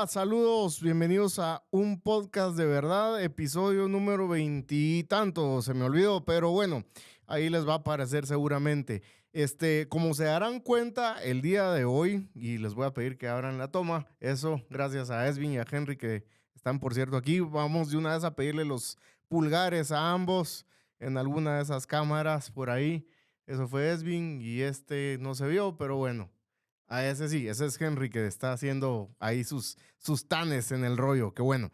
Hola, saludos, bienvenidos a un podcast de verdad, episodio número veintitanto, se me olvidó, pero bueno, ahí les va a aparecer seguramente. Como se darán cuenta el día de hoy, y les voy a pedir que abran la toma, eso gracias a Esvin y a Henry que están por cierto aquí, vamos de una vez a pedirle los pulgares a ambos en alguna de esas cámaras por ahí, eso fue Esvin y no se vio, pero bueno. A ese sí, ese es Henry que está haciendo ahí sus tanes en el rollo, qué bueno.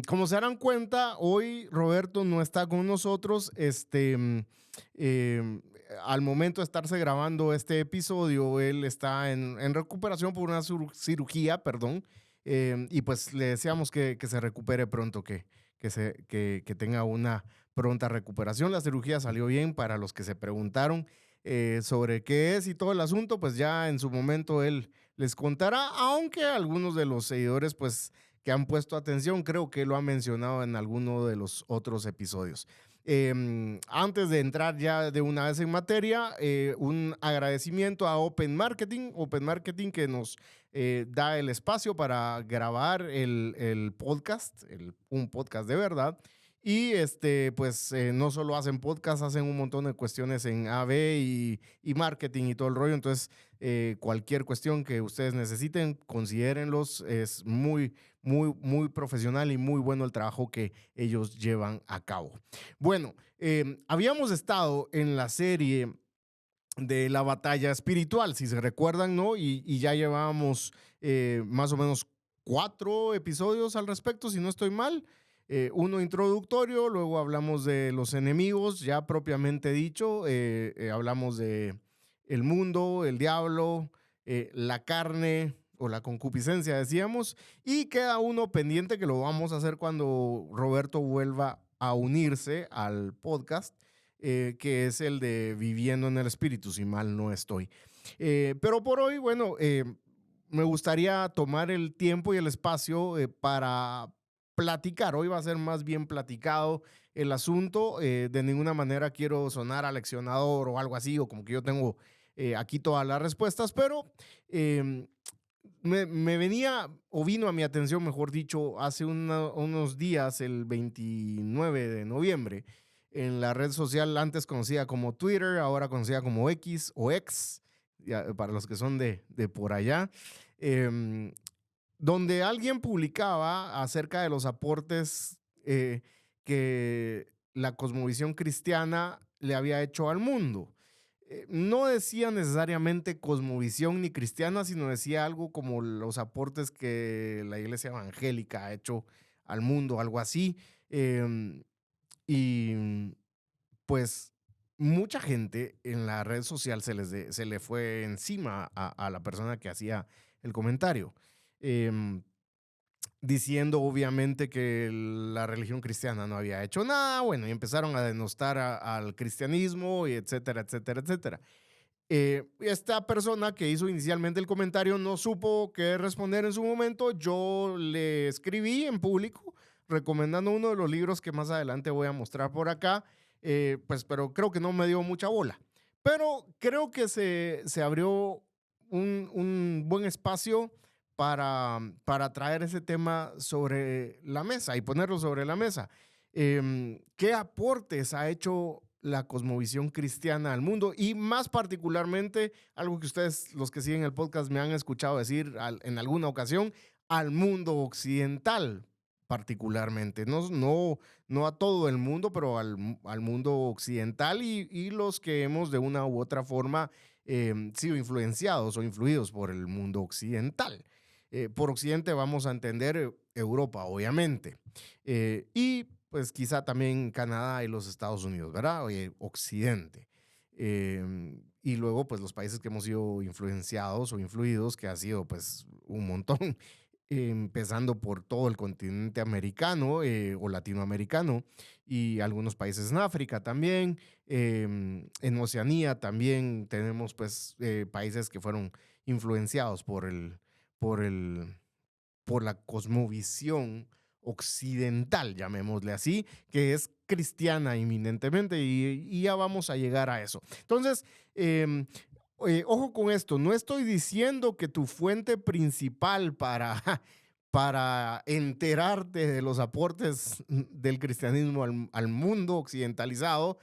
Como se darán cuenta, hoy Roberto no está con nosotros. Eh, Al momento de estarse grabando este episodio, él está en recuperación por una cirugía, perdón, y pues le deseamos que se recupere pronto, que tenga una pronta recuperación. La cirugía salió bien para los que se preguntaron sobre qué es y todo el asunto, pues ya en su momento él les contará, aunque algunos de los seguidores, pues que han puesto atención, creo que lo ha mencionado en alguno de los otros episodios. Antes de entrar ya de una vez en materia, un agradecimiento a Open Marketing que nos da el espacio para grabar el podcast, un podcast de verdad. Y pues no solo hacen podcast, hacen un montón de cuestiones en AV y marketing y todo el rollo. Entonces, cualquier cuestión que ustedes necesiten, considérenlos. Es muy profesional y muy bueno el trabajo que ellos llevan a cabo. Bueno, habíamos estado en la serie de la batalla espiritual, si se recuerdan, ¿no? Y ya llevábamos más o menos 4 episodios al respecto, si no estoy mal. Uno introductorio, luego hablamos de los enemigos, ya propiamente dicho, hablamos de el mundo, el diablo, la carne o la concupiscencia, decíamos, y queda uno pendiente que lo vamos a hacer cuando Roberto vuelva a unirse al podcast, que es el de Viviendo en el Espíritu, si mal no estoy. Pero por hoy, bueno, me gustaría tomar el tiempo y el espacio para platicar. Hoy va a ser más bien platicado el asunto. De ninguna manera quiero sonar aleccionador o algo así, o como que yo tengo aquí todas las respuestas, pero eh, me venía o vino a mi atención, mejor dicho, hace unos días, el 29 de noviembre, en la red social antes conocida como Twitter, ahora conocida como X o X, ya, para los que son de por allá, em, donde alguien publicaba acerca de los aportes que la cosmovisión cristiana le había hecho al mundo. No decía necesariamente cosmovisión ni cristiana, sino decía algo como los aportes que la iglesia evangélica ha hecho al mundo, algo así. Em, y pues mucha gente en la red social se le fue encima a la persona que hacía el comentario. Em, Diciendo obviamente que la religión cristiana no había hecho nada, bueno, y empezaron a denostar al cristianismo, y etcétera, etcétera, etcétera. Esta persona que hizo inicialmente el comentario no supo qué responder en su momento. Yo le escribí en público recomendando uno de los libros que más adelante voy a mostrar por acá, pues, pero creo que no me dio mucha bola. Pero creo que se abrió un buen espacio para traer ese tema sobre la mesa y ponerlo sobre la mesa. ¿Qué aportes ha hecho la cosmovisión cristiana al mundo? Y más particularmente, algo que ustedes, los que siguen el podcast, me han escuchado decir en alguna ocasión, al mundo occidental particularmente. No a todo el mundo, pero al mundo occidental y los que hemos de una u otra forma sido influenciados o influidos por el mundo occidental. Por occidente vamos a entender Europa, obviamente. Y pues quizá también Canadá y los Estados Unidos, ¿verdad? Oye, occidente. Y luego pues los países que hemos sido influenciados o influidos, que ha sido pues un montón, empezando por todo el continente americano o latinoamericano y algunos países en África también. En Oceanía también tenemos pues países que fueron influenciados por el, por la cosmovisión occidental, llamémosle así, que es cristiana eminentemente y ya vamos a llegar a eso. Entonces, Ojo con esto, no estoy diciendo que tu fuente principal para, para enterarte de los aportes del cristianismo al mundo occidentalizado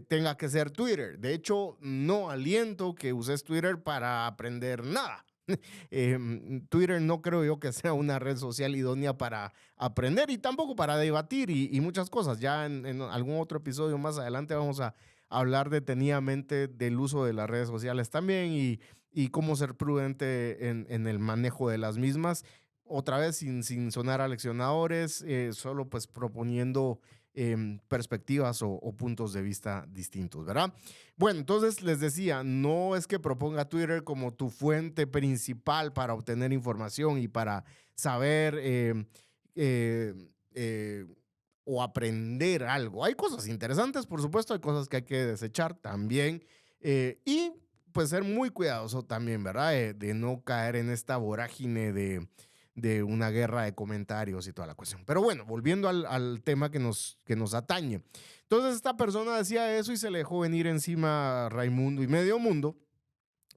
tenga que ser Twitter. De hecho, no aliento que uses Twitter para aprender nada. Twitter no creo yo que sea una red social idónea para aprender y tampoco para debatir y muchas cosas. Ya en algún otro episodio más adelante vamos a hablar detenidamente del uso de las redes sociales también y cómo ser prudente en el manejo de las mismas. Otra vez, sin sonar a leccionadores, solo pues proponiendo perspectivas o puntos de vista distintos, ¿verdad? Bueno, entonces les decía, no es que proponga Twitter como tu fuente principal para obtener información y para saber eh, eh, o aprender algo. Hay cosas interesantes, por supuesto, hay cosas que hay que desechar también. Y pues ser muy cuidadoso también, ¿verdad? De no caer en esta vorágine de una guerra de comentarios y toda la cuestión. Pero bueno, volviendo al tema que nos atañe. Entonces esta persona decía eso y se le dejó venir encima a Raimundo y Medio Mundo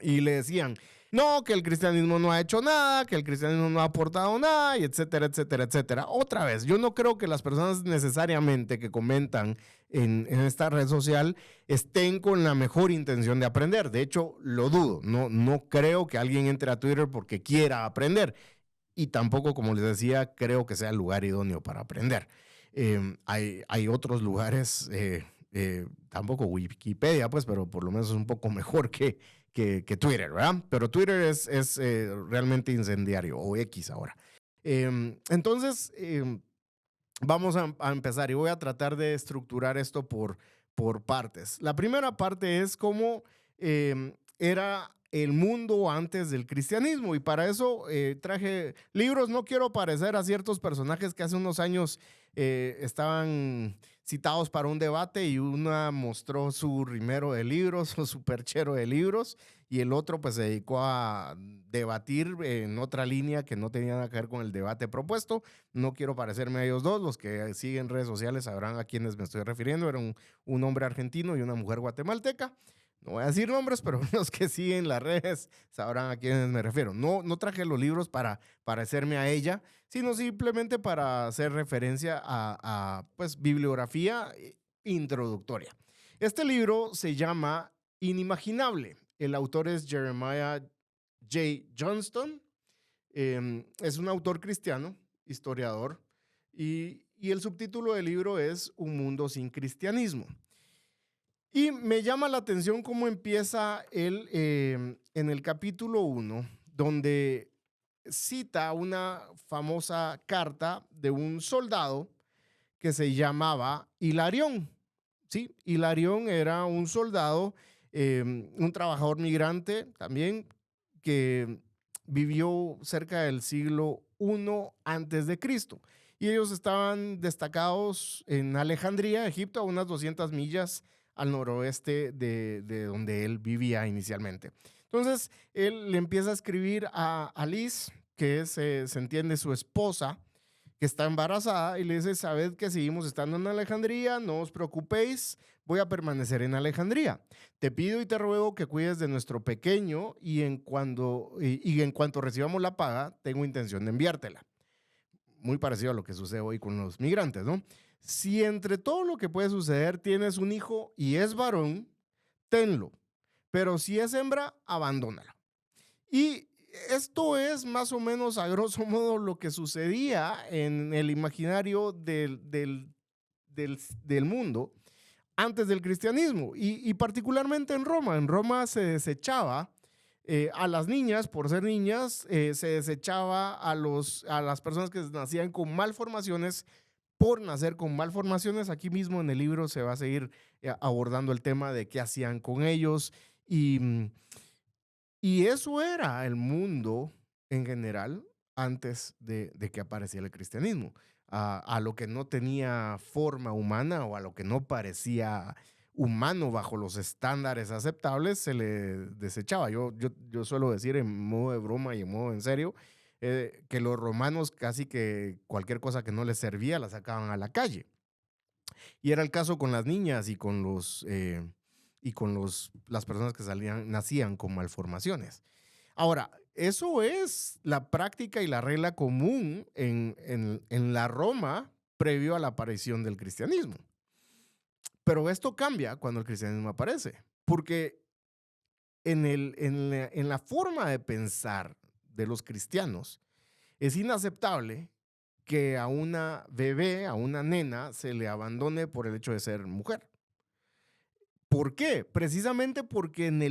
y le decían, no, que el cristianismo no ha hecho nada, que el cristianismo no ha aportado nada, y etcétera, etcétera, etcétera. Otra vez, yo no creo que las personas necesariamente que comentan en esta red social estén con la mejor intención de aprender. De hecho, lo dudo. No, no creo que alguien entre a Twitter porque quiera aprender. Y tampoco, como les decía, creo que sea el lugar idóneo para aprender. Hay otros lugares, tampoco Wikipedia, pues, pero por lo menos es un poco mejor que Twitter, ¿verdad? Pero Twitter es realmente incendiario, o X ahora. Entonces, vamos a empezar y voy a tratar de estructurar esto por partes. La primera parte es cómo era el mundo antes del cristianismo y para eso traje libros. No quiero parecer a ciertos personajes que hace unos años estaban citados para un debate y una mostró su rimero de libros o su perchero de libros y el otro pues se dedicó a debatir en otra línea que no tenía nada que ver con el debate propuesto. No quiero parecerme a ellos dos, los que siguen redes sociales sabrán a quienes me estoy refiriendo. Era un hombre argentino y una mujer guatemalteca. No voy a decir nombres, pero los que siguen las redes sabrán a quiénes me refiero. No, no traje los libros para parecerme a ella, sino simplemente para hacer referencia pues, bibliografía introductoria. Este libro se llama Inimaginable. El autor es Jeremiah J. Johnston. Es un autor cristiano, historiador, y el subtítulo del libro es Un mundo sin cristianismo. Y me llama la atención cómo empieza él en el capítulo 1, donde cita una famosa carta de un soldado que se llamaba Hilarión. Sí, Hilarión era un soldado, un trabajador migrante también, que vivió cerca del siglo I antes de Cristo. Y ellos estaban destacados en Alejandría, Egipto, a unas 200 millas al noroeste de donde él vivía inicialmente. Entonces, él le empieza a escribir a Liz, que es, se entiende, su esposa, que está embarazada, y le dice, sabed que seguimos estando en Alejandría, no os preocupéis, voy a permanecer en Alejandría. Te pido y te ruego que cuides de nuestro pequeño y en cuanto recibamos la paga, tengo intención de enviártela. Muy parecido a lo que sucede hoy con los migrantes, ¿no? Si entre todo lo que puede suceder tienes un hijo y es varón, tenlo, pero si es hembra, abandónala. Y esto es más o menos a grosso modo lo que sucedía en el imaginario del mundo antes del cristianismo y particularmente en Roma. En Roma se desechaba a las niñas por ser niñas, se desechaba a las personas que nacían con malformaciones por nacer con malformaciones. Aquí mismo en el libro se va a seguir abordando el tema de qué hacían con ellos y eso era el mundo en general antes de que apareciera el cristianismo. A lo que no tenía forma humana o a lo que no parecía humano bajo los estándares aceptables se le desechaba. Yo suelo decir en modo de broma y en modo en serio que los romanos casi que cualquier cosa que no les servía la sacaban a la calle. Y era el caso con las niñas y con y con las personas que nacían con malformaciones. Ahora, eso es la práctica y la regla común en la Roma previo a la aparición del cristianismo. Pero esto cambia cuando el cristianismo aparece, porque en la forma de pensar de los cristianos es inaceptable que a una bebé, a una nena, se le abandone por el hecho de ser mujer. ¿Por qué? Precisamente porque en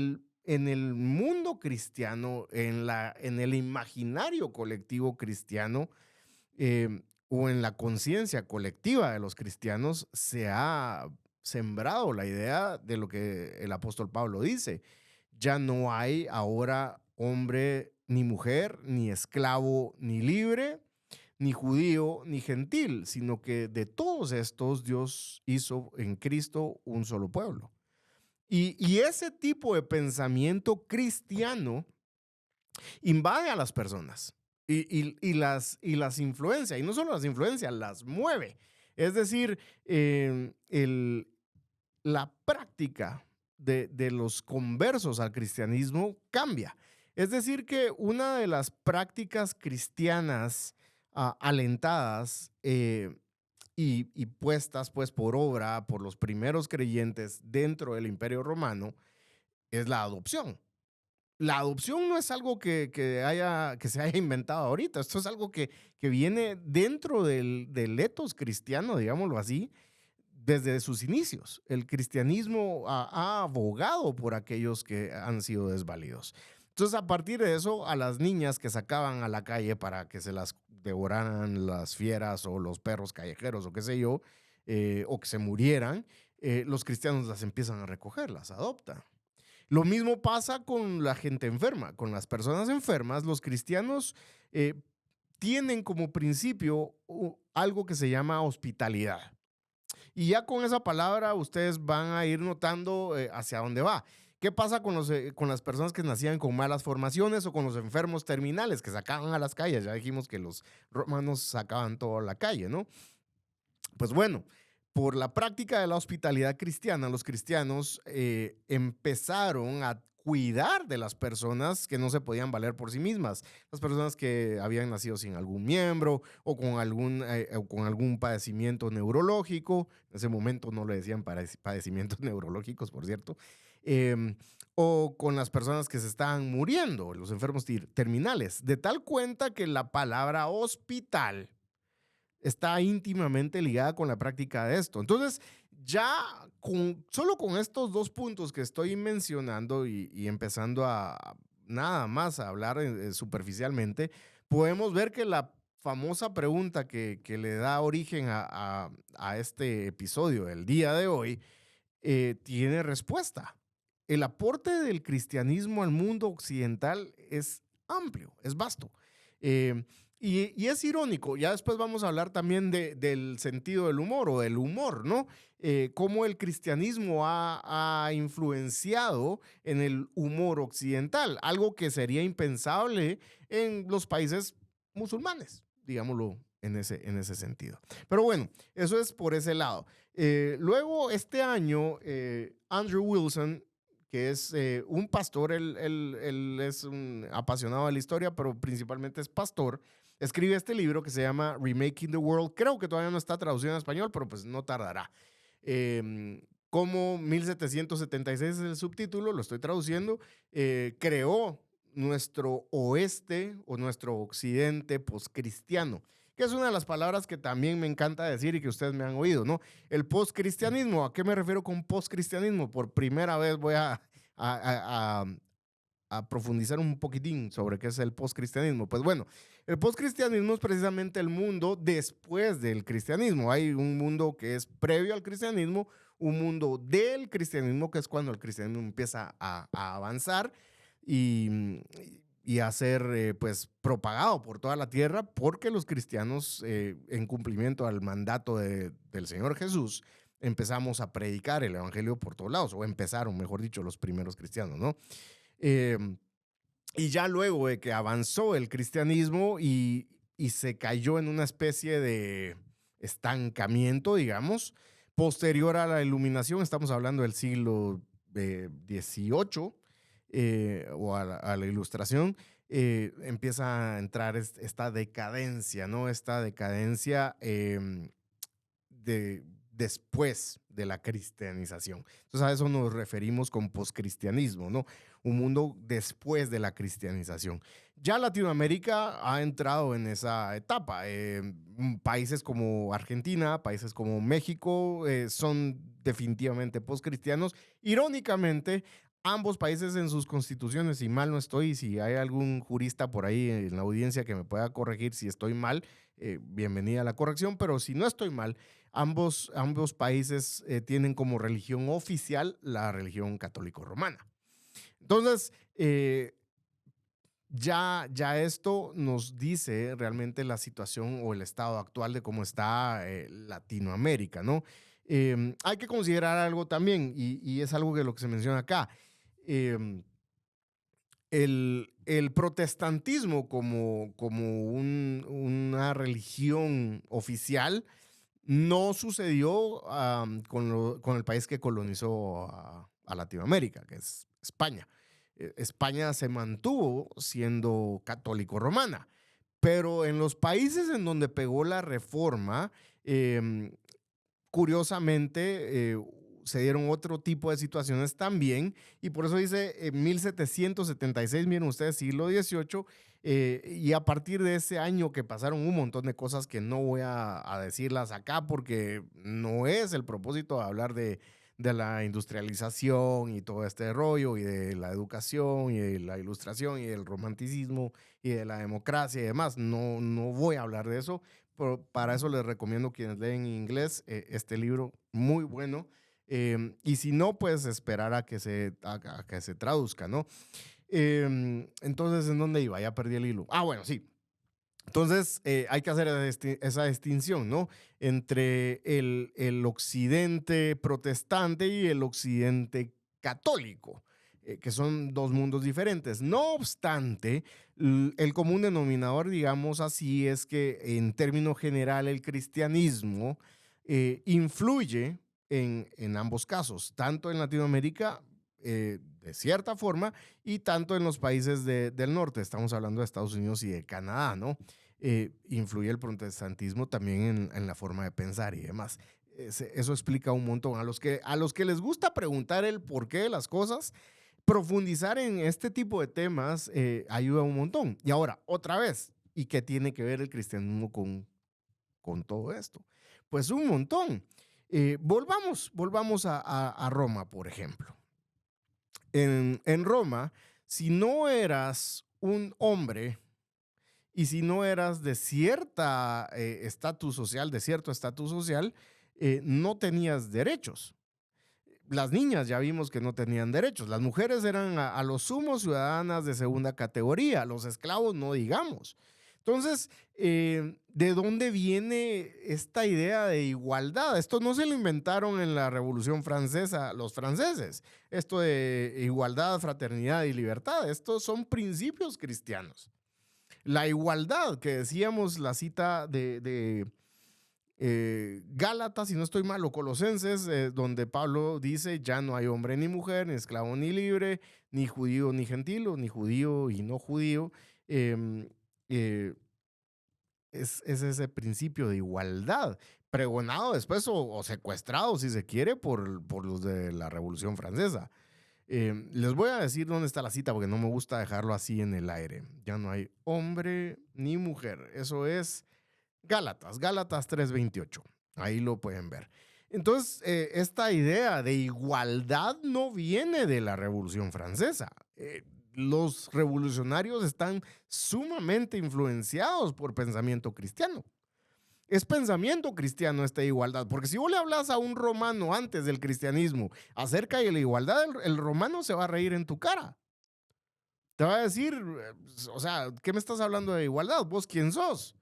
el mundo cristiano, en el imaginario colectivo cristiano, o en la conciencia colectiva de los cristianos, se ha sembrado la idea de lo que el apóstol Pablo dice. Ya no hay ahora hombre ni mujer, ni esclavo ni libre, ni judío ni gentil, sino que de todos estos Dios hizo en Cristo un solo pueblo. Y ese tipo de pensamiento cristiano invade a las personas y las influencia, y no solo las influencia, las mueve. Es decir, la práctica de los conversos al cristianismo cambia. Es decir, que una de las prácticas cristianas alentadas y puestas pues por obra por los primeros creyentes dentro del Imperio Romano es la adopción. La adopción no es algo que se haya inventado ahorita, esto es algo que viene dentro del etos cristiano, digámoslo así, desde sus inicios. El cristianismo ha abogado por aquellos que han sido desvalidos. Entonces, a partir de eso, a las niñas que sacaban a la calle para que se las devoraran las fieras o los perros callejeros o qué sé yo, o que se murieran, los cristianos las empiezan a recoger, las adoptan. Lo mismo pasa con la gente enferma, con las personas enfermas. Los cristianos eh, tienen como principio algo que se llama hospitalidad. Y ya con esa palabra ustedes van a ir notando hacia dónde va. ¿Qué pasa con las personas que nacían con malas formaciones o con los enfermos terminales que sacaban a las calles? Ya dijimos que los romanos sacaban todo a la calle, ¿no? Pues bueno, por la práctica de la hospitalidad cristiana, los cristianos empezaron a cuidar de las personas que no se podían valer por sí mismas, las personas que habían nacido sin algún miembro o con algún padecimiento neurológico. En ese momento no le decían padecimientos neurológicos, por cierto. O con las personas que se estaban muriendo, los enfermos terminales, de tal cuenta que la palabra hospital está íntimamente ligada con la práctica de esto. Entonces, ya solo con estos dos puntos que estoy mencionando y empezando a nada más a hablar superficialmente, podemos ver que la famosa pregunta que le da origen a este episodio del día de hoy tiene respuesta. El aporte del cristianismo al mundo occidental es amplio, es vasto. Eh, y es irónico, ya después vamos a hablar también del sentido del humor o del humor, ¿no? Cómo el cristianismo ha influenciado en el humor occidental, algo que sería impensable en los países musulmanes, digámoslo en ese sentido. Pero bueno, eso es por ese lado. Luego, este año, Andrew Wilson, que es un pastor, él es un apasionado de la historia, pero principalmente es pastor, escribe este libro que se llama Remaking the World. Creo que todavía no está traducido en español, pero pues no tardará. Como 1776 es el subtítulo, lo estoy traduciendo, creó nuestro oeste o nuestro occidente postcristiano, que es una de las palabras que también me encanta decir y que ustedes me han oído, ¿no? El postcristianismo, ¿a qué me refiero con postcristianismo? Por primera vez voy a, a profundizar un poquitín sobre qué es el postcristianismo. Pues bueno, el postcristianismo es precisamente el mundo después del cristianismo. Hay un mundo que es previo al cristianismo, un mundo del cristianismo, que es cuando el cristianismo empieza a avanzar y, y a ser pues propagado por toda la tierra, porque los cristianos, en cumplimiento al mandato del Señor Jesús, empezamos a predicar el evangelio por todos lados, o empezaron, mejor dicho, los primeros cristianos, ¿no? Eh, y ya luego de que avanzó el cristianismo y se cayó en una especie de estancamiento, digamos, posterior a la iluminación, estamos hablando del siglo XVIII o a la Ilustración, empieza a entrar esta decadencia, ¿no? Esta decadencia de, después de la cristianización. Entonces a eso nos referimos con poscristianismo, ¿no? Un mundo después de la cristianización. Ya Latinoamérica ha entrado en esa etapa. Países como Argentina, países como México son definitivamente poscristianos. Irónicamente, ambos países en sus constituciones, si mal no estoy, si hay algún jurista por ahí en la audiencia que me pueda corregir si estoy mal, bienvenida a la corrección, pero si no estoy mal, ambos países tienen como religión oficial la religión católico-romana. Entonces, ya esto nos dice realmente la situación o el estado actual de cómo está Latinoamérica, ¿no? Hay que considerar algo también, y es algo que lo que se menciona acá. Eh, el protestantismo como una religión oficial no sucedió con el país que colonizó a Latinoamérica, que es España. España se mantuvo siendo católico-romana, pero en los países en donde pegó la reforma, eh, curiosamente, se dieron otro tipo de situaciones también, y por eso dice en 1776, miren ustedes, siglo XVIII, y a partir de ese año que pasaron un montón de cosas que no voy a decirlas acá porque no es el propósito de hablar de la industrialización y todo este rollo, y de la educación, y de la ilustración, y del romanticismo, y de la democracia y demás. No, no voy a hablar de eso. Para eso les recomiendo quienes leen inglés este libro, muy bueno. Y si no, pues esperar a que se traduzca, ¿no? Entonces, ¿en dónde iba? Ya perdí el hilo. Ah, bueno, sí. Entonces, hay que hacer esa distinción, ¿no? Entre el occidente protestante y el occidente católico, que son dos mundos diferentes. No obstante, el común denominador, digamos así, es que en términos general el cristianismo influye en ambos casos, tanto en Latinoamérica, de cierta forma, y tanto en los países del norte. Estamos hablando de Estados Unidos y de Canadá, ¿no? Influye el protestantismo también en la forma de pensar y demás. Eso explica un montón. A los que les gusta preguntar el porqué de las cosas, profundizar en este tipo de temas ayuda un montón. Y ahora, otra vez, ¿y qué tiene que ver el cristianismo con todo esto? Pues un montón. Volvamos a Roma, por ejemplo. En Roma, si no eras un hombre y si no eras de cierta estatus social, de cierto estatus social, no tenías derechos. Las niñas ya vimos que no tenían derechos. Las mujeres eran a lo sumo ciudadanas de segunda categoría. Los esclavos no digamos. Entonces, ¿de dónde viene esta idea de igualdad? Esto no se lo inventaron en la Revolución Francesa los franceses. Esto de igualdad, fraternidad y libertad. Estos son principios cristianos. La igualdad, que decíamos la cita de Gálatas, si no estoy mal, o Colosenses, donde Pablo dice, ya no hay hombre ni mujer, ni esclavo ni libre, ni judío ni gentil, ni judío y no judío. Eh, eh, es ese principio de igualdad, pregonado después o secuestrado, si se quiere, por los de la Revolución Francesa. Les voy a decir dónde está la cita porque no me gusta dejarlo así en el aire. Ya no hay hombre ni mujer. Eso es Gálatas 3:28. Ahí lo pueden ver. Entonces, esta idea de igualdad no viene de la Revolución Francesa. Los revolucionarios están sumamente influenciados por pensamiento cristiano. Es pensamiento cristiano esta igualdad, porque si vos le hablas a un romano antes del cristianismo acerca de la igualdad, el romano se va a reír en tu cara. Te va a decir, o sea, ¿qué me estás hablando de igualdad? ¿Vos quién sos?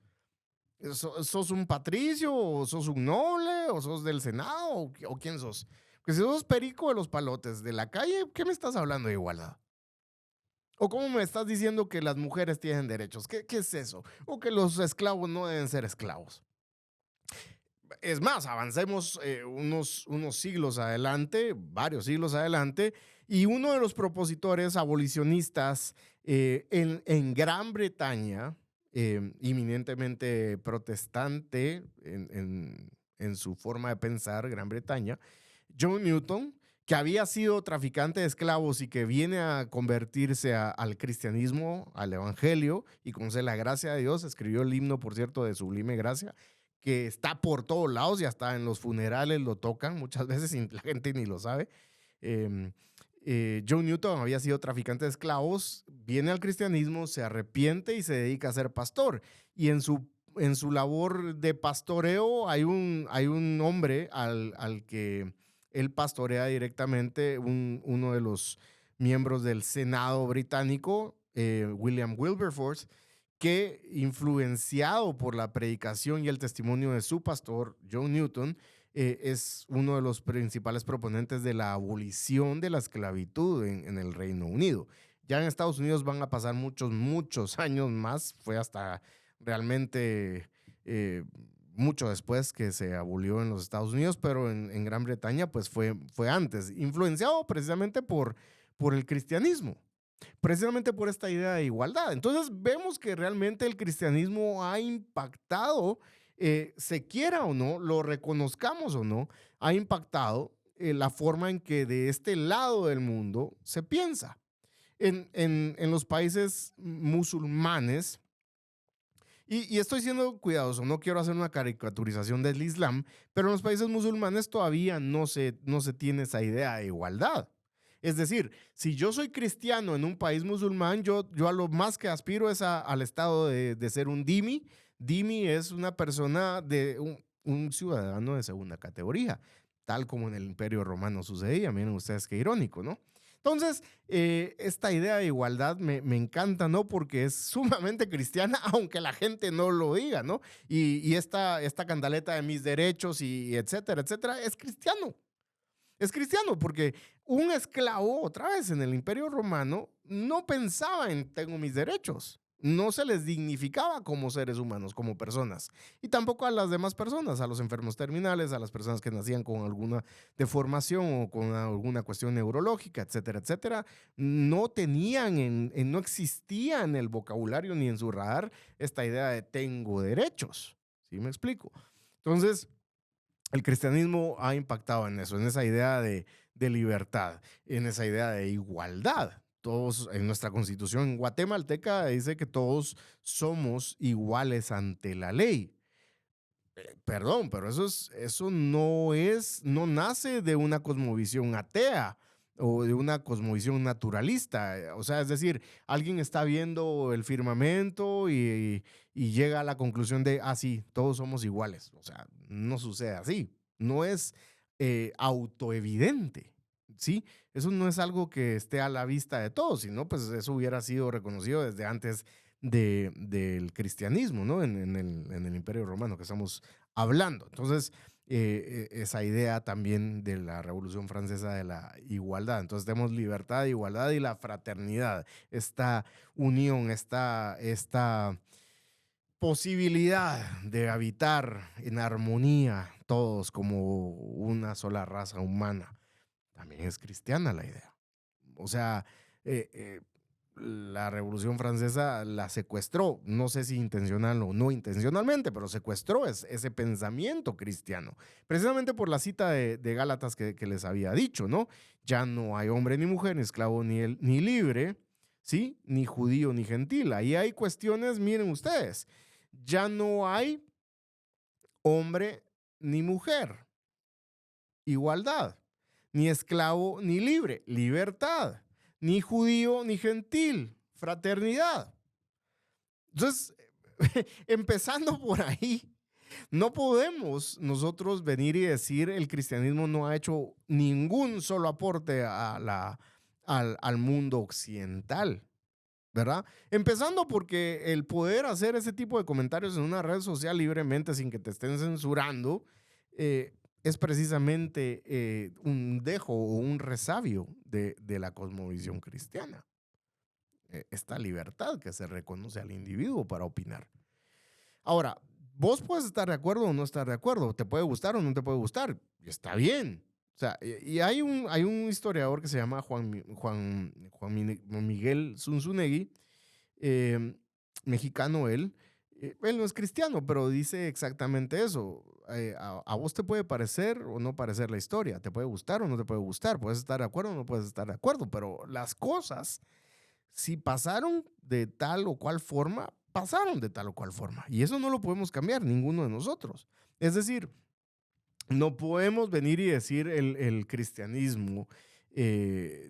¿Sos un patricio o sos un noble o sos del Senado o quién sos? Porque si sos perico de los palotes de la calle, ¿qué me estás hablando de igualdad? ¿O cómo me estás diciendo que las mujeres tienen derechos? ¿Qué es eso? ¿O que los esclavos no deben ser esclavos? Es más, avancemos unos siglos adelante, varios siglos adelante, y uno de los propositores abolicionistas en Gran Bretaña, eminentemente protestante en su forma de pensar, Gran Bretaña, John Newton, que había sido traficante de esclavos y que viene a convertirse al cristianismo, al evangelio, y conocer la gracia de Dios, escribió el himno, por cierto, de Sublime Gracia, que está por todos lados y hasta en los funerales lo tocan muchas veces y la gente ni lo sabe. Eh, John Newton había sido traficante de esclavos, viene al cristianismo, se arrepiente y se dedica a ser pastor. Y en su labor de pastoreo hay un hombre al que él pastorea directamente, uno de los miembros del Senado británico, William Wilberforce, que, influenciado por la predicación y el testimonio de su pastor, John Newton, es uno de los principales proponentes de la abolición de la esclavitud en el Reino Unido. Ya en Estados Unidos van a pasar muchos años más, fue hasta realmente mucho después que se abolió en los Estados Unidos, pero en Gran Bretaña pues fue antes, influenciado precisamente por el cristianismo, precisamente por esta idea de igualdad. Entonces vemos que realmente el cristianismo ha impactado, se quiera o no, lo reconozcamos o no, ha impactado la forma en que de este lado del mundo se piensa. En los países musulmanes, y estoy siendo cuidadoso, no quiero hacer una caricaturización del Islam, pero en los países musulmanes todavía no se tiene esa idea de igualdad. Es decir, si yo soy cristiano en un país musulmán, yo a lo más que aspiro es al estado de ser un dhimmi. Dhimmi es una persona un ciudadano de segunda categoría, tal como en el Imperio Romano sucedía. Miren ustedes qué irónico, ¿no? Entonces, esta idea de igualdad me encanta, ¿no? Porque es sumamente cristiana, aunque la gente no lo diga, ¿no? Y esta cantaleta de mis derechos y etcétera, etcétera, es cristiano. Es cristiano porque un esclavo, otra vez en el Imperio Romano, no pensaba en tengo mis derechos. No se les dignificaba como seres humanos, como personas. Y tampoco a las demás personas, a los enfermos terminales, a las personas que nacían con alguna deformación o con alguna cuestión neurológica, etcétera, etcétera. No tenían, no existía en el vocabulario ni en su radar esta idea de tengo derechos. ¿Sí me explico? Entonces, el cristianismo ha impactado en eso, en esa idea de libertad, en esa idea de igualdad. Todos en nuestra constitución guatemalteca dice que todos somos iguales ante la ley. Perdón, pero eso no nace de una cosmovisión atea o de una cosmovisión naturalista. O sea, es decir, alguien está viendo el firmamento y llega a la conclusión de, ah, sí, todos somos iguales. O sea, no sucede así. No es autoevidente, ¿sí? Eso no es algo que esté a la vista de todos, sino pues eso hubiera sido reconocido desde antes del cristianismo, ¿no? En el Imperio Romano que estamos hablando. Entonces, esa idea también de la Revolución Francesa de la igualdad. Entonces, tenemos libertad, igualdad y la fraternidad. Esta unión, esta posibilidad de habitar en armonía todos como una sola raza humana. También es cristiana la idea. O sea, eh, eh, la Revolución Francesa la secuestró, no sé si intencional o no intencionalmente, pero secuestró ese pensamiento cristiano, precisamente por la cita de Gálatas que les había dicho, ¿no? Ya no hay hombre ni mujer, ni esclavo ni libre, ¿sí? Ni judío ni gentil. Ahí hay cuestiones, miren ustedes, ya no hay hombre ni mujer, igualdad, ni esclavo ni libre, libertad, ni judío ni gentil, fraternidad. Entonces, empezando por ahí, no podemos nosotros venir y decir el cristianismo no ha hecho ningún solo aporte al mundo occidental, ¿verdad? Empezando porque el poder hacer ese tipo de comentarios en una red social libremente sin que te estén censurando es precisamente un dejo o un resabio de la cosmovisión cristiana. Esta libertad que se reconoce al individuo para opinar. Ahora, vos puedes estar de acuerdo o no estar de acuerdo, te puede gustar o no te puede gustar, y está bien. O sea, y hay un historiador que se llama Juan Miguel Zunzunegui, eh, mexicano él no es cristiano, pero dice exactamente eso. A vos te puede parecer o no parecer la historia, te puede gustar o no te puede gustar, puedes estar de acuerdo o no puedes estar de acuerdo, pero las cosas, si pasaron de tal o cual forma, pasaron de tal o cual forma. Y eso no lo podemos cambiar ninguno de nosotros. Es decir, no podemos venir y decir el cristianismo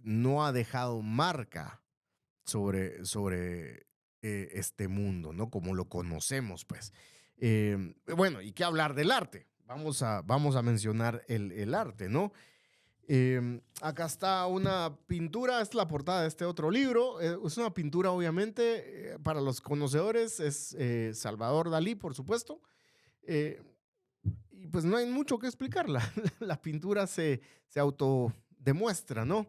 no ha dejado marca sobre este mundo, ¿no? Como lo conocemos, pues. Bueno, ¿y qué hablar del arte? Vamos a mencionar el arte, ¿no? Acá está una pintura, es la portada de este otro libro. Es una pintura, obviamente, para los conocedores, es Salvador Dalí, por supuesto. Eh, y pues no hay mucho que explicarla. La pintura se autodemuestra, ¿no?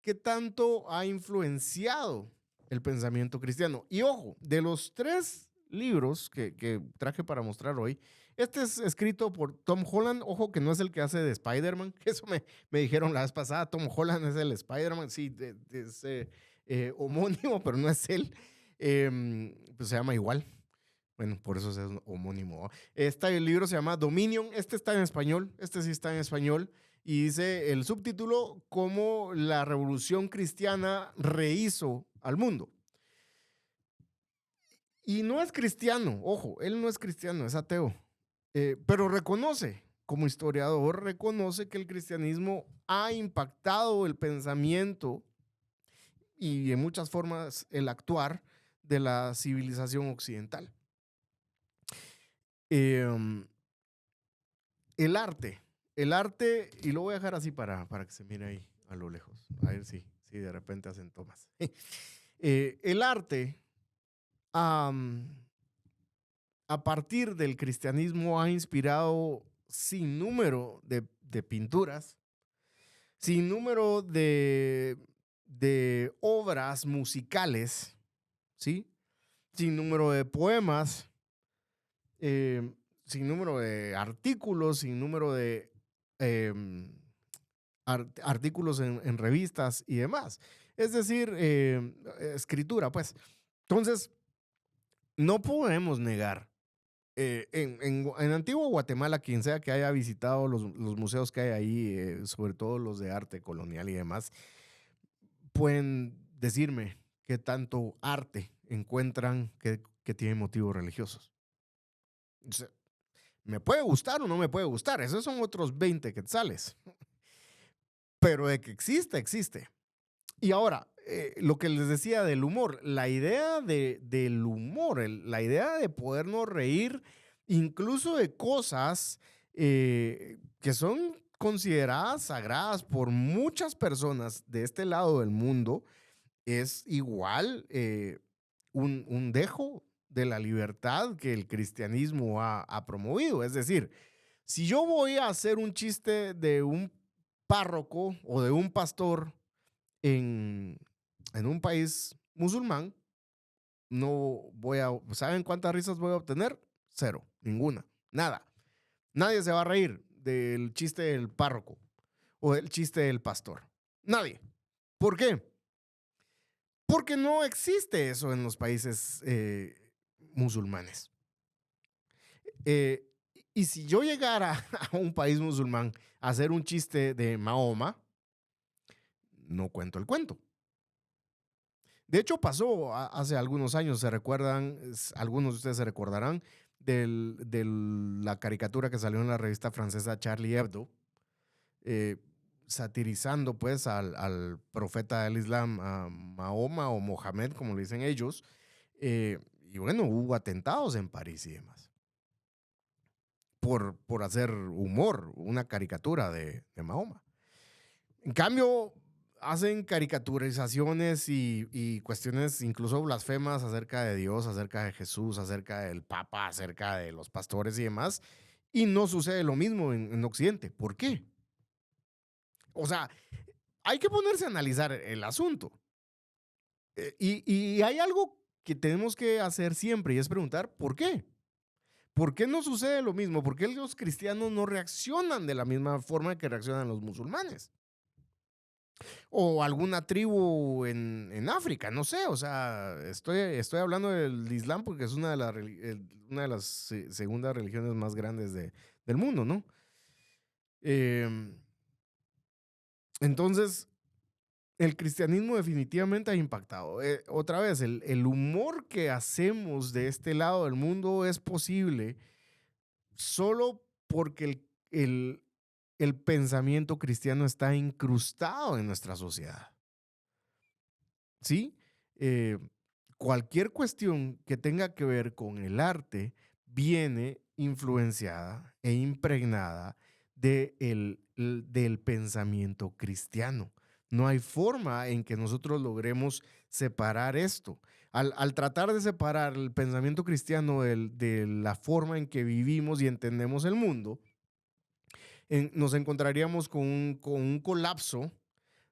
¿Qué tanto ha influenciado el pensamiento cristiano? Y ojo, de los tres libros que traje para mostrar hoy, este es escrito por Tom Holland. Ojo que no es el que hace de Spider-Man. Eso me dijeron la vez pasada. Tom Holland es el Spider-Man. Sí, es homónimo, pero no es él. Pues se llama igual. Bueno, por eso es homónimo. El libro se llama Dominion. Este está en español. Este sí está en español. Y dice el subtítulo: Cómo la revolución cristiana rehizo al mundo. Y no es cristiano, ojo, él no es cristiano, es ateo. Pero reconoce, como historiador, reconoce que el cristianismo ha impactado el pensamiento y en muchas formas el actuar de la civilización occidental. Eh, el arte, y lo voy a dejar así para que se mire ahí a lo lejos, a ver si de repente hacen tomas. El arte, um, a partir del cristianismo, ha inspirado sin número de pinturas, sin número de obras musicales, ¿sí? Sin número de poemas, eh, sin número de artículos, sin número de eh, artículos en revistas y demás. Es decir, escritura, pues. Entonces, no podemos negar. En Antigua Guatemala, quien sea que haya visitado los museos que hay ahí, sobre todo los de arte colonial y demás, pueden decirme qué tanto arte encuentran que tiene motivos religiosos. O sea, me puede gustar o no me puede gustar, esos son otros 20 quetzales, pero de que existe, existe. Y ahora, lo que les decía del humor, la idea del humor, la idea de podernos reír incluso de cosas que son consideradas sagradas por muchas personas de este lado del mundo, es igual un dejo de la libertad que el cristianismo ha promovido. Es decir, si yo voy a hacer un chiste de un párroco o de un pastor en, en un país musulmán, no voy a, ¿saben cuántas risas voy a obtener? Cero, ninguna, nada. Nadie se va a reír del chiste del párroco o del chiste del pastor. Nadie. ¿Por qué? Porque no existe eso en los países musulmanes. Eh, y si yo llegara a un país musulmán a hacer un chiste de Mahoma, no cuento el cuento. De hecho, pasó hace algunos años, se recuerdan, algunos de ustedes se recordarán de la caricatura que salió en la revista francesa Charlie Hebdo, eh, satirizando pues al profeta del Islam, a Mahoma o Mohamed, como le dicen ellos. Y bueno, hubo atentados en París y demás por hacer humor, una caricatura de Mahoma. En cambio, hacen caricaturizaciones y cuestiones incluso blasfemas acerca de Dios, acerca de Jesús, acerca del Papa, acerca de los pastores y demás. Y no sucede lo mismo en Occidente. ¿Por qué? O sea, hay que ponerse a analizar el asunto. Y hay algo que tenemos que hacer siempre y es preguntar, ¿por qué? ¿Por qué no sucede lo mismo? ¿Por qué los cristianos no reaccionan de la misma forma que reaccionan los musulmanes? O alguna tribu en África, no sé, o sea, estoy hablando del Islam porque es una de las segundas religiones más grandes del mundo, ¿no? Em, entonces, el cristianismo definitivamente ha impactado. Otra vez, el humor que hacemos de este lado del mundo es posible solo porque el pensamiento cristiano está incrustado en nuestra sociedad. ¿Sí? Eh, Cualquier cuestión que tenga que ver con el arte viene influenciada e impregnada del pensamiento cristiano. No hay forma en que nosotros logremos separar esto. Al tratar de separar el pensamiento cristiano de la forma en que vivimos y entendemos el mundo, nos encontraríamos con un colapso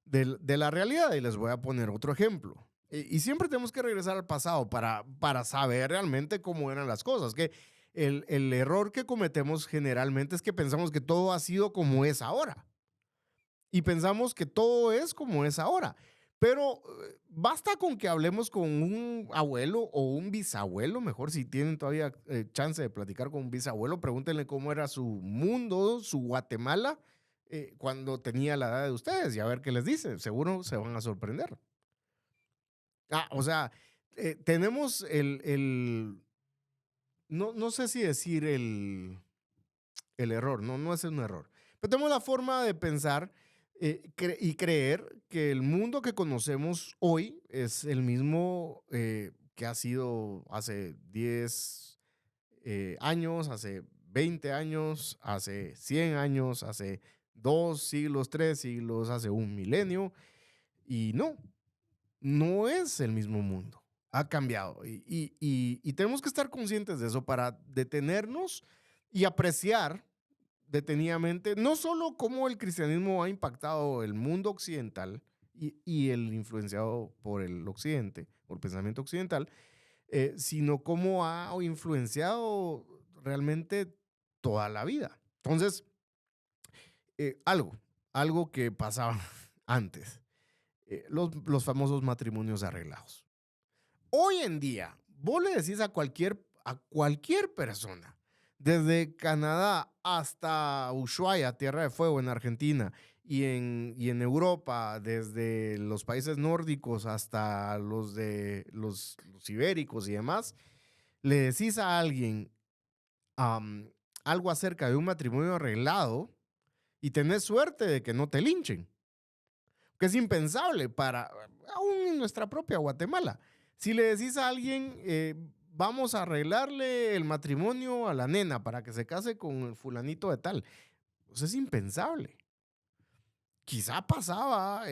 de la realidad. Y les voy a poner otro ejemplo. Y siempre tenemos que regresar al pasado para saber realmente cómo eran las cosas. Que el error que cometemos generalmente es que pensamos que todo ha sido como es ahora. Y pensamos que todo es como es ahora. Pero basta con que hablemos con un abuelo o un bisabuelo, mejor si tienen todavía chance de platicar con un bisabuelo, pregúntenle cómo era su mundo, su Guatemala, cuando tenía la edad de ustedes y a ver qué les dice. Seguro se van a sorprender. O sea, tenemos no sé si decir el error, no es un error, pero tenemos la forma de pensar y creer que el mundo que conocemos hoy es el mismo que ha sido hace 10 años, hace 20 años, hace 100 años, hace 2 siglos, 3 siglos, hace un milenio. Y no es el mismo mundo. Ha cambiado. Y tenemos que estar conscientes de eso para detenernos y apreciar detenidamente no solo cómo el cristianismo ha impactado el mundo occidental y el influenciado por el occidente, por el pensamiento occidental, sino cómo ha influenciado realmente toda la vida. Entonces, algo que pasaba antes, los famosos matrimonios arreglados. Hoy en día, vos le decís a cualquier persona, desde Canadá hasta Ushuaia, Tierra de Fuego en Argentina, y en Europa, desde los países nórdicos hasta los ibéricos y demás, le decís a alguien am, algo acerca de un matrimonio arreglado y tenés suerte de que no te linchen, que es impensable aún en nuestra propia Guatemala. Si le decís a alguien, vamos a arreglarle el matrimonio a la nena para que se case con el fulanito de tal, pues es impensable. Quizá pasaba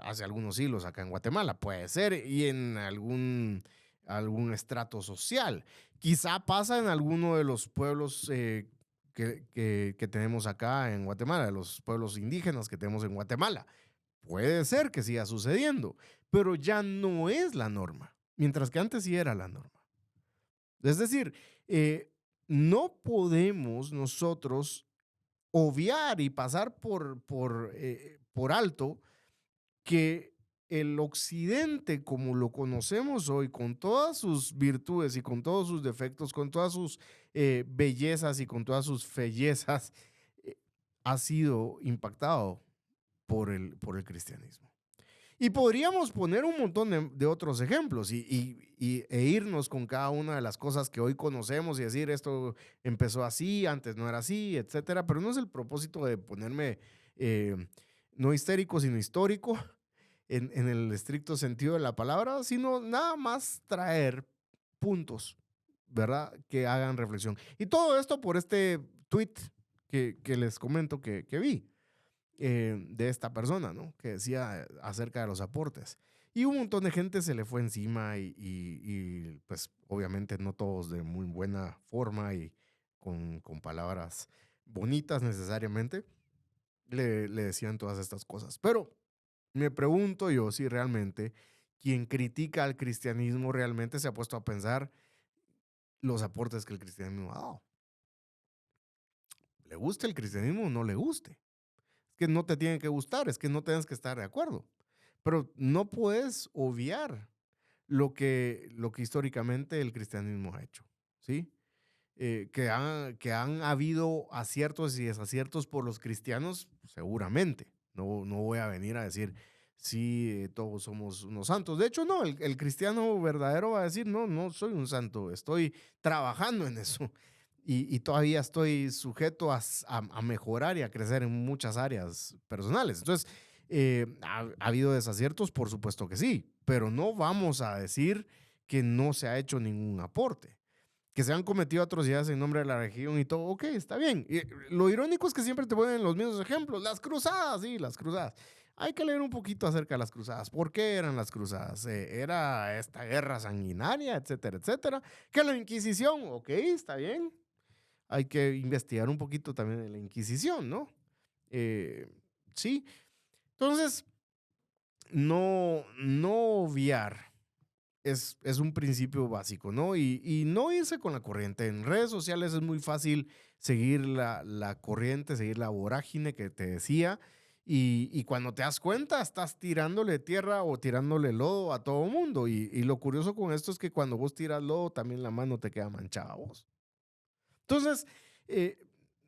hace algunos siglos acá en Guatemala, puede ser, y en algún estrato social. Quizá pasa en alguno de los pueblos que tenemos acá en Guatemala, de los pueblos indígenas que tenemos en Guatemala. Puede ser que siga sucediendo, pero ya no es la norma, mientras que antes sí era la norma. Es decir, no podemos nosotros obviar y pasar por alto que el occidente, como lo conocemos hoy, con todas sus virtudes y con todos sus defectos, con todas sus bellezas y con todas sus fellezas, eh, ha sido impactado por el cristianismo. Y podríamos poner un montón de otros ejemplos e irnos con cada una de las cosas que hoy conocemos y decir esto empezó así, antes no era así, etcétera. Pero no es el propósito de ponerme eh, no histérico, sino histórico en el estricto sentido de la palabra, sino nada más traer puntos, ¿verdad? Que hagan reflexión. Y todo esto por este tweet que les comento que vi de esta persona, ¿no? Que decía acerca de los aportes. Y un montón de gente se le fue encima pues obviamente no todos de muy buena forma y con palabras bonitas necesariamente, le decían todas estas cosas. Pero me pregunto yo si realmente quien critica al cristianismo realmente se ha puesto a pensar los aportes que el cristianismo ha dado. Le guste el cristianismo o no le guste. Es que no te tiene que gustar, es que no tienes que estar de acuerdo. Pero no puedes obviar lo que históricamente el cristianismo ha hecho, ¿sí? Que han habido aciertos y desaciertos por los cristianos, seguramente. No voy a venir a decir, sí, todos somos unos santos. De hecho, no, el cristiano verdadero va a decir, no, no soy un santo, estoy trabajando en eso. Y todavía estoy sujeto a mejorar y a crecer en muchas áreas personales. Entonces, ¿ha habido desaciertos? Por supuesto que sí, pero no vamos a decir que no se ha hecho ningún aporte. Que se han cometido atrocidades en nombre de la región y todo, ok, está bien. Y lo irónico es que siempre te ponen los mismos ejemplos. Las cruzadas, sí, las cruzadas. Hay que leer un poquito acerca de las cruzadas. ¿Por qué eran las cruzadas? Era esta guerra sanguinaria, etcétera, etcétera. Que la Inquisición, ok, está bien. Hay que investigar un poquito también de la Inquisición, ¿no? Eh, sí. Entonces, no obviar es un principio básico, ¿no? Y no irse con la corriente. En redes sociales es muy fácil seguir la corriente, seguir la vorágine que te decía. Y cuando te das cuenta, estás tirándole tierra o tirándole lodo a todo mundo. Y lo curioso con esto es que cuando vos tiras lodo, también la mano te queda manchada a vos. Entonces, eh,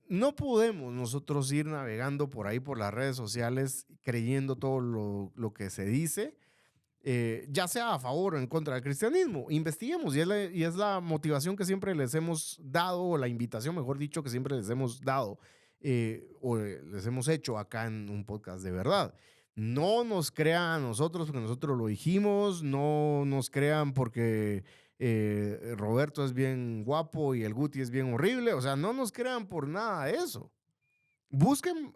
no podemos nosotros ir navegando por ahí, por las redes sociales, creyendo todo lo que se dice, ya sea a favor o en contra del cristianismo. Investiguemos, y es la motivación que siempre les hemos dado, o la invitación, mejor dicho, que siempre les hemos dado, o les hemos hecho acá en un podcast de verdad. No nos crean a nosotros porque nosotros lo dijimos, no nos crean porque Roberto es bien guapo y el Guti es bien horrible, o sea, no nos crean por nada de eso. Busquen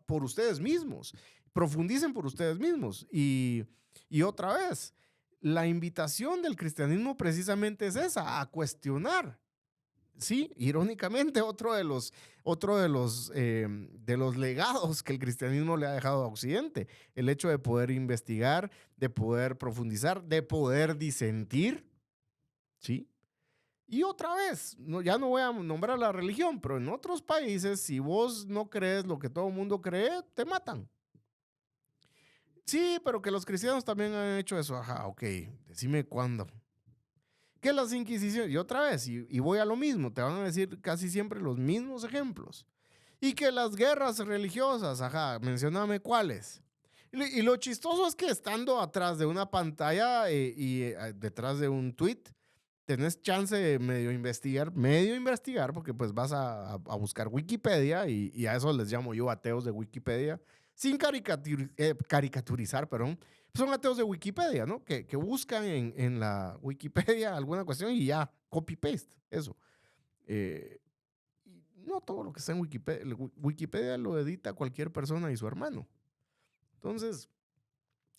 por ustedes mismos, profundicen por ustedes mismos. Y otra vez, la invitación del cristianismo precisamente es esa, a cuestionar. Sí, irónicamente, otro de los legados que el cristianismo le ha dejado a Occidente, el hecho de poder investigar, de poder profundizar, de poder disentir, ¿sí? Y otra vez, no, ya no voy a nombrar la religión, pero en otros países, si vos no crees lo que todo el mundo cree, te matan. Sí, pero que los cristianos también han hecho eso. Ajá, ok, decime cuándo. Que las inquisiciones, y otra vez, y voy a lo mismo, te van a decir casi siempre los mismos ejemplos. Y que las guerras religiosas, ajá, mencioname cuáles. Y lo chistoso es que estando atrás de una pantalla y detrás de un tweet, tenés chance de medio investigar, porque pues vas a buscar Wikipedia y a eso les llamo yo ateos de Wikipedia, sin caricaturizar, perdón. Son ateos de Wikipedia, ¿no? Que buscan en la Wikipedia alguna cuestión y ya, copy-paste, eso. Eh, y no todo lo que está en Wikipedia, Wikipedia lo edita cualquier persona y su hermano. Entonces,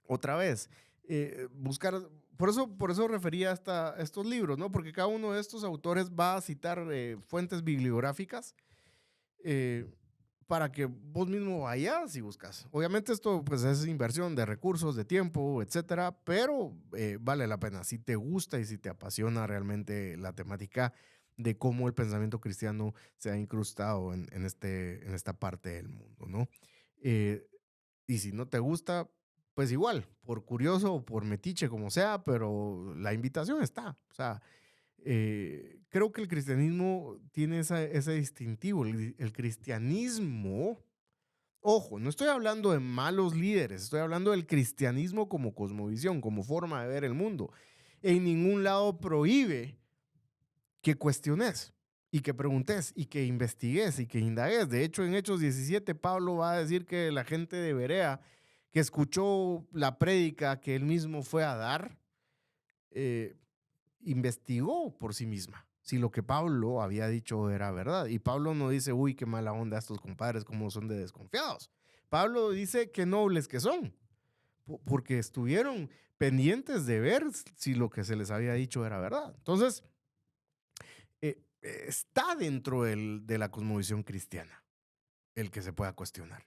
otra vez, buscar, por eso refería hasta estos libros, ¿no? Porque cada uno de estos autores va a citar fuentes bibliográficas eh, para que vos mismo vayas y buscas. Obviamente esto pues es inversión de recursos, de tiempo, etcétera, pero vale la pena si te gusta y si te apasiona realmente la temática de cómo el pensamiento cristiano se ha incrustado en esta parte del mundo, ¿no? Eh, y si no te gusta, pues igual, por curioso o por metiche, como sea, pero la invitación está. O sea, creo que el cristianismo tiene ese distintivo. El cristianismo, ojo, no estoy hablando de malos líderes, estoy hablando del cristianismo como cosmovisión, como forma de ver el mundo. En ningún lado prohíbe que cuestiones y que preguntes y que investigues y que indagues. De hecho, en Hechos 17, Pablo va a decir que la gente de Berea que escuchó la prédica que él mismo fue a dar, eh, investigó por sí misma si lo que Pablo había dicho era verdad. Y Pablo no dice, uy, qué mala onda estos compadres, cómo son de desconfiados. Pablo dice qué nobles que son, porque estuvieron pendientes de ver si lo que se les había dicho era verdad. Entonces, está dentro de la cosmovisión cristiana el que se pueda cuestionar.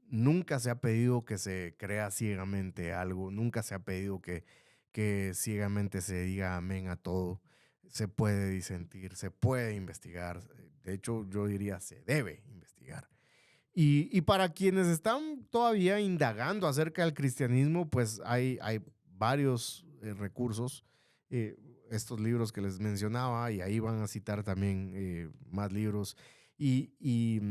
Nunca se ha pedido que se crea ciegamente algo, nunca se ha pedido que ciegamente se diga amén a todo. se puede disentir, se puede investigar. De hecho, yo diría se debe investigar. Y para quienes están todavía indagando acerca del cristianismo, pues hay varios recursos, eh, estos libros que les mencionaba, y ahí van a citar también más libros. Y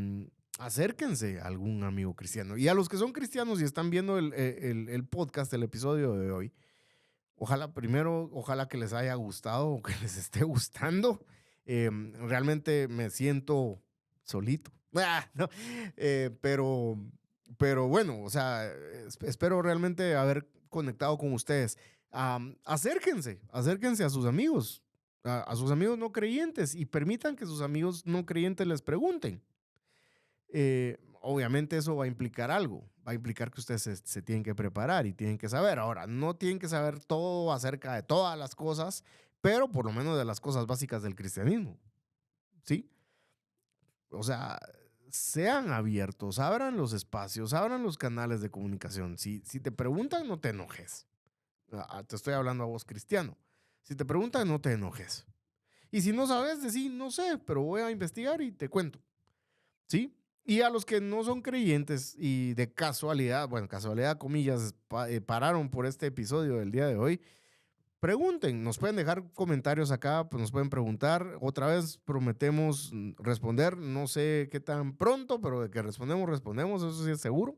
acérquense a algún amigo cristiano. Y a los que son cristianos y están viendo el podcast, el episodio de hoy, ojalá primero, ojalá que les haya gustado o que les esté gustando. Realmente me siento solito. No, pero bueno, o sea, espero realmente haber conectado con ustedes. Acérquense a sus amigos, a sus amigos no creyentes y permitan que sus amigos no creyentes les pregunten. Obviamente eso va a implicar algo, va a implicar que ustedes se tienen que preparar y tienen que saber. Ahora, no tienen que saber todo acerca de todas las cosas, pero por lo menos de las cosas básicas del cristianismo, ¿sí? O sea, sean abiertos, abran los espacios, abran los canales de comunicación. Si te preguntan, no te enojes. Te estoy hablando a vos, cristiano. Si te preguntan, no te enojes. Y si no sabes, decir, no sé, pero voy a investigar y te cuento. ¿Sí? Y a los que no son creyentes y de casualidad, bueno, casualidad, comillas, pararon por este episodio del día de hoy, pregunten, nos pueden dejar comentarios acá, pues nos pueden preguntar. Otra vez prometemos responder, no sé qué tan pronto, pero de que respondemos, respondemos, eso sí es seguro.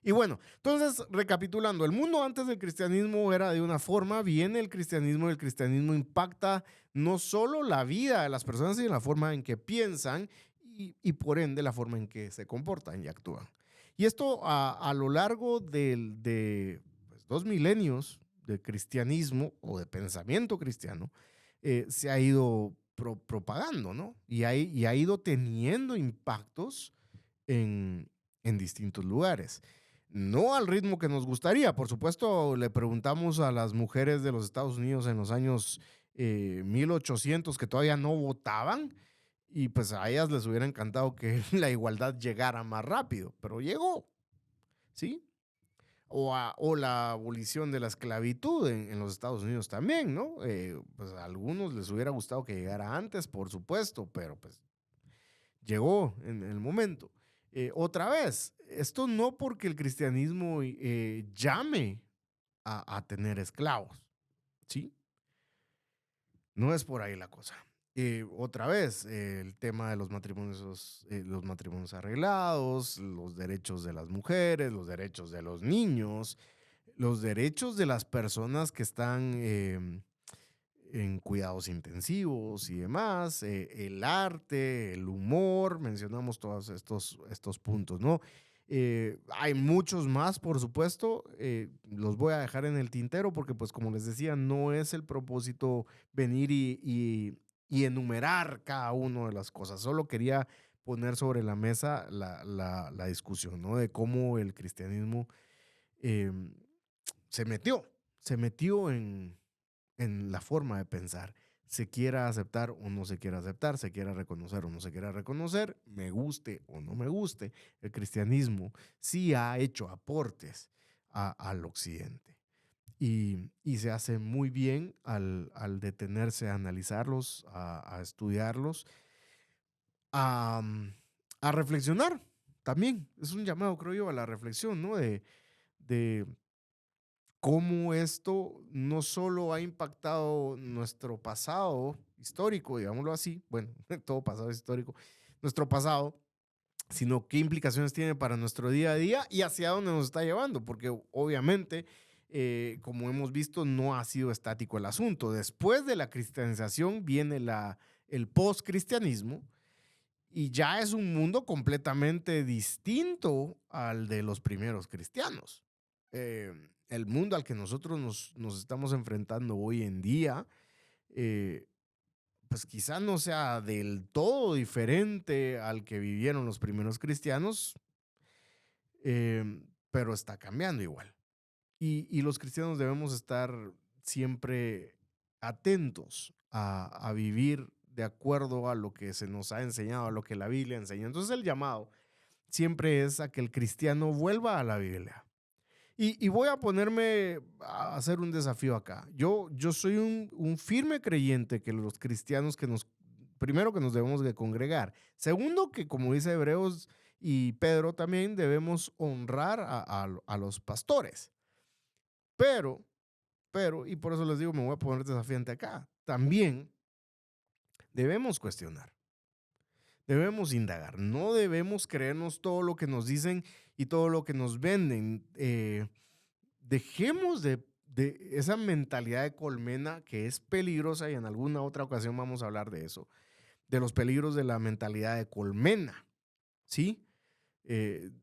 Y bueno, entonces, recapitulando, el mundo antes del cristianismo era de una forma, viene el cristianismo y el cristianismo impacta no solo la vida de las personas, sino la forma en que piensan y por ende la forma en que se comportan y actúan. Y esto a lo largo de pues, 2 milenios de cristianismo o de pensamiento cristiano se ha ido propagando, ¿no? Y ha ido teniendo impactos en distintos lugares. No al ritmo que nos gustaría. Por supuesto, le preguntamos a las mujeres de los Estados Unidos en los años 1800 que todavía no votaban y pues a ellas les hubiera encantado que la igualdad llegara más rápido, pero llegó, ¿sí? O la abolición de la esclavitud en los Estados Unidos también, ¿no? Pues a algunos les hubiera gustado que llegara antes, por supuesto, pero pues llegó en el momento. Otra vez, esto no porque el cristianismo llame a tener esclavos, ¿sí? No es por ahí la cosa. Otra vez, el tema de los matrimonios arreglados, los derechos de las mujeres, los derechos de los niños, los derechos de las personas que están en cuidados intensivos y demás, el arte, el humor, mencionamos todos estos puntos, ¿no? Hay muchos más, por supuesto, los voy a dejar en el tintero porque, pues, como les decía, no es el propósito venir y enumerar cada una de las cosas, solo quería poner sobre la mesa la discusión, ¿no? De cómo el cristianismo eh, se metió, se metió en la forma de pensar. Se quiera aceptar o no se quiera aceptar, se quiera reconocer o no se quiera reconocer, me guste o no me guste, el cristianismo sí ha hecho aportes al occidente. Y se hace muy bien al detenerse a analizarlos, a estudiarlos, a, a reflexionar también. Es un llamado, creo yo, a la reflexión, ¿no? De cómo esto no solo ha impactado nuestro pasado histórico, digámoslo así, bueno, todo pasado es histórico, nuestro pasado, sino qué implicaciones tiene para nuestro día a día y hacia dónde nos está llevando, porque obviamente, como hemos visto, no ha sido estático el asunto. Después de la cristianización viene el post-cristianismo y ya es un mundo completamente distinto al de los primeros cristianos. Eh, el mundo al que nosotros nos estamos enfrentando hoy en día, eh, pues quizá no sea del todo diferente al que vivieron los primeros cristianos, pero está cambiando igual. Y los cristianos debemos estar siempre atentos a vivir de acuerdo a lo que se nos ha enseñado, a lo que la Biblia enseña. Entonces el llamado siempre es a que el cristiano vuelva a la Biblia Y voy a ponerme a hacer un desafío acá. Yo soy un firme creyente que los cristianos primero que nos debemos de congregar. Segundo, que como dice Hebreos y Pedro también debemos honrar a los pastores. Pero, y por eso les digo, me voy a poner desafiante acá. También debemos cuestionar, debemos indagar. No debemos creernos todo lo que nos dicen y todo lo que nos venden. Dejemos de esa mentalidad de colmena que es peligrosa y en alguna otra ocasión vamos a hablar de eso, de los peligros de la mentalidad de colmena, ¿sí?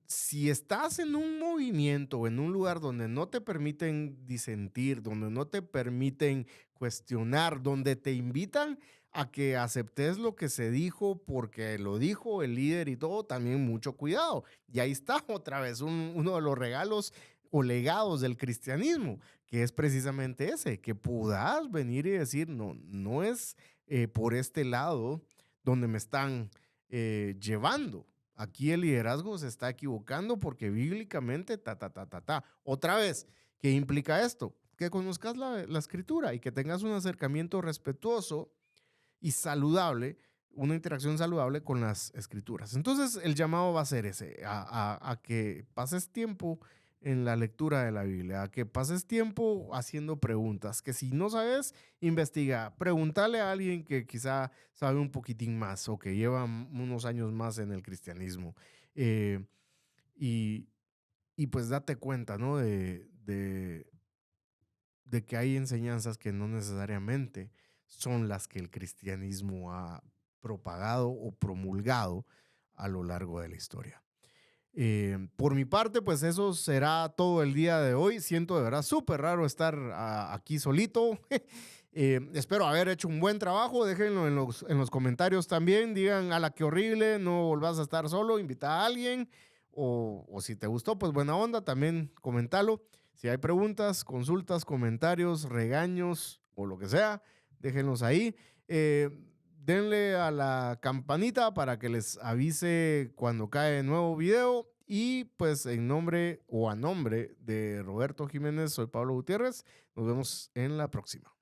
Si estás en un movimiento o en un lugar donde no te permiten disentir, donde no te permiten cuestionar, donde te invitan a que aceptes lo que se dijo porque lo dijo el líder y todo, también mucho cuidado. Y ahí está otra vez uno de los regalos o legados del cristianismo, que es precisamente ese, que puedas venir y decir, no, no es por este lado donde me están llevando. Aquí el liderazgo se está equivocando porque bíblicamente, ta. Otra vez, ¿qué implica esto? Que conozcas la escritura y que tengas un acercamiento respetuoso y saludable, una interacción saludable con las escrituras. Entonces, el llamado va a ser ese, a que pases tiempo en la lectura de la Biblia, a que pases tiempo haciendo preguntas, que si no sabes, investiga, pregúntale a alguien que quizá sabe un poquitín más o que lleva unos años más en el cristianismo. Eh, y, y pues date cuenta, ¿no? De que hay enseñanzas que no necesariamente son las que el cristianismo ha propagado o promulgado a lo largo de la historia. Por mi parte, pues eso será todo el día de hoy. Siento de verdad súper raro estar aquí solito. Espero haber hecho un buen trabajo. Déjenlo en los comentarios también. Digan, a la que horrible, no volvás a estar solo, invita a alguien. O si te gustó, pues buena onda, también comentalo. Si hay preguntas, consultas, comentarios, regaños o lo que sea, déjenlos ahí. Denle a la campanita para que les avise cuando cae nuevo video. Y pues en nombre o a nombre de Roberto Jiménez, soy Pablo Gutiérrez. Nos vemos en la próxima.